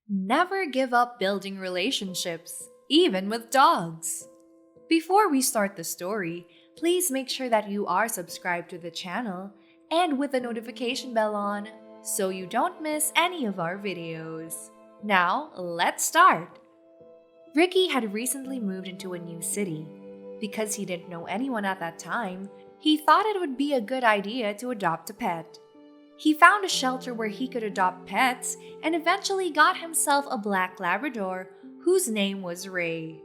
Never give up building relationships, even with dogs. Before we start the story, please make sure that you are subscribed to the channel and with the notification bell on so you don't miss any of our videos. Now, let's start! Ricky had recently moved into a new city. Because he didn't know anyone at that time, he thought it would be a good idea to adopt a pet. He found a shelter where he could adopt pets and eventually got himself a black Labrador whose name was Ray.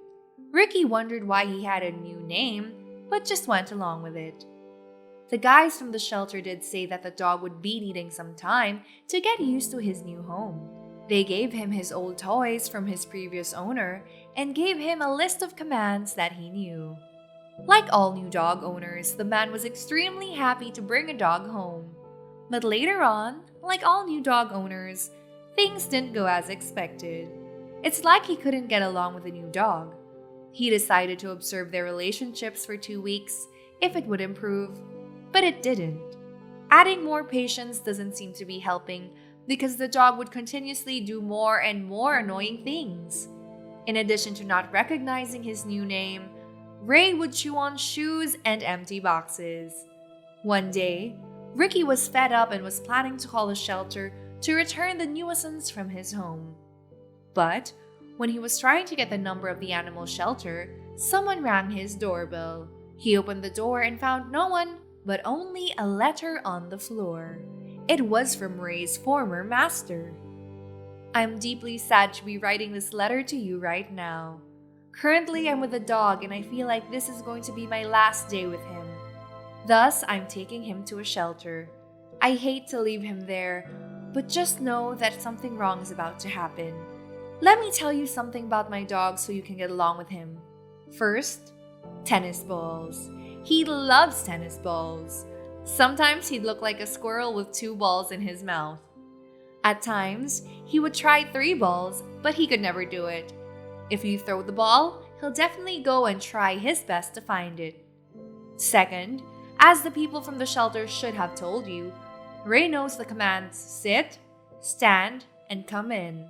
Ricky wondered why he had a new name, but just went along with it. The guys from the shelter did say that the dog would be needing some time to get used to his new home. They gave him his old toys from his previous owner and gave him a list of commands that he knew. Like all new dog owners, the man was extremely happy to bring a dog home. But later on, like all new dog owners, things didn't go as expected. It's like he couldn't get along with the new dog. He decided to observe their relationships for 2 weeks if it would improve, but it didn't. Adding more patience doesn't seem to be helping because the dog would continuously do more and more annoying things. In addition to not recognizing his new name, Ray would chew on shoes and empty boxes. One day, Ricky was fed up and was planning to call a shelter to return the nuisance from his home. But when he was trying to get the number of the animal shelter, someone rang his doorbell. He opened the door and found no one, but only a letter on the floor. It was from Ray's former master. I'm deeply sad to be writing this letter to you right now. Currently, I'm with a dog and I feel like this is going to be my last day with him. Thus, I'm taking him to a shelter. I hate to leave him there, but just know that something wrong is about to happen. Let me tell you something about my dog so you can get along with him. First, tennis balls. He loves tennis balls. Sometimes he'd look like a squirrel with 2 balls in his mouth. At times, he would try 3 balls, but he could never do it. If you throw the ball, he'll definitely go and try his best to find it. Second, as the people from the shelter should have told you, Ray knows the commands sit, stand, and come in.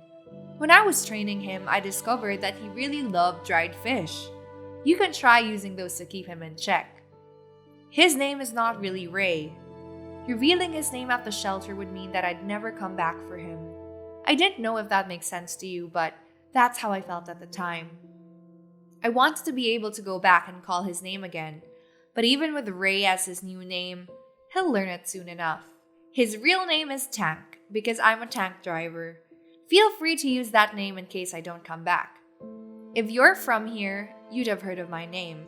When I was training him, I discovered that he really loved dried fish. You can try using those to keep him in check. His name is not really Ray. Revealing his name at the shelter would mean that I'd never come back for him. I didn't know if that makes sense to you, but that's how I felt at the time. I wanted to be able to go back and call his name again. But even with Ray as his new name, he'll learn it soon enough. His real name is Tank, because I'm a tank driver. Feel free to use that name in case I don't come back. If you're from here, you'd have heard of my name.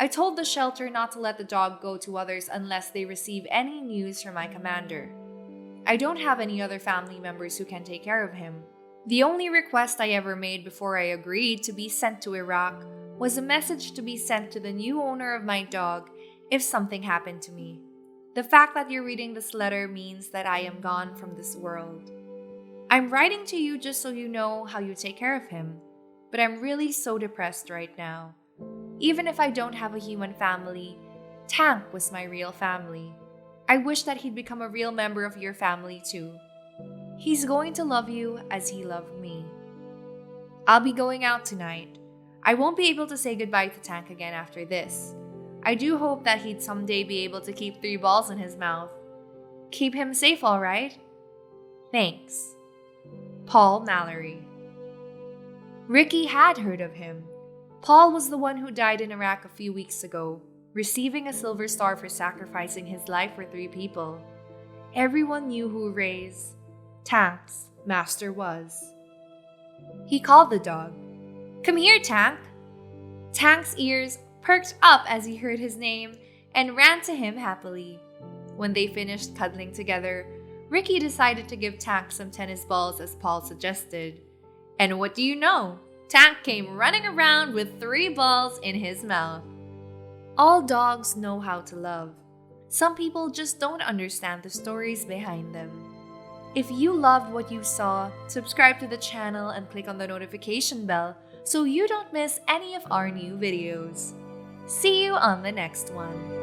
I told the shelter not to let the dog go to others unless they receive any news from my commander. I don't have any other family members who can take care of him. The only request I ever made before I agreed to be sent to Iraq was a message to be sent to the new owner of my dog if something happened to me. The fact that you're reading this letter means that I am gone from this world. I'm writing to you just so you know how you take care of him, but I'm really so depressed right now. Even if I don't have a human family, Tank was my real family. I wish that he'd become a real member of your family too. He's going to love you as he loved me. I'll be going out tonight. I won't be able to say goodbye to Tank again after this. I do hope that he'd someday be able to keep 3 balls in his mouth. Keep him safe, all right? Thanks. Paul Mallory. Ricky had heard of him. Paul was the one who died in Iraq a few weeks ago, receiving a silver star for sacrificing his life for 3 people. Everyone knew who Ray's, Tank's, master was. He called the dog. Come here, Tank. Tank's ears perked up as he heard his name and ran to him happily. When they finished cuddling together, Ricky decided to give Tank some tennis balls as Paul suggested. And what do you know? Tank came running around with 3 balls in his mouth. All dogs know how to love. Some people just don't understand the stories behind them. If you loved what you saw, subscribe to the channel and click on the notification bell so you don't miss any of our new videos. See you on the next one.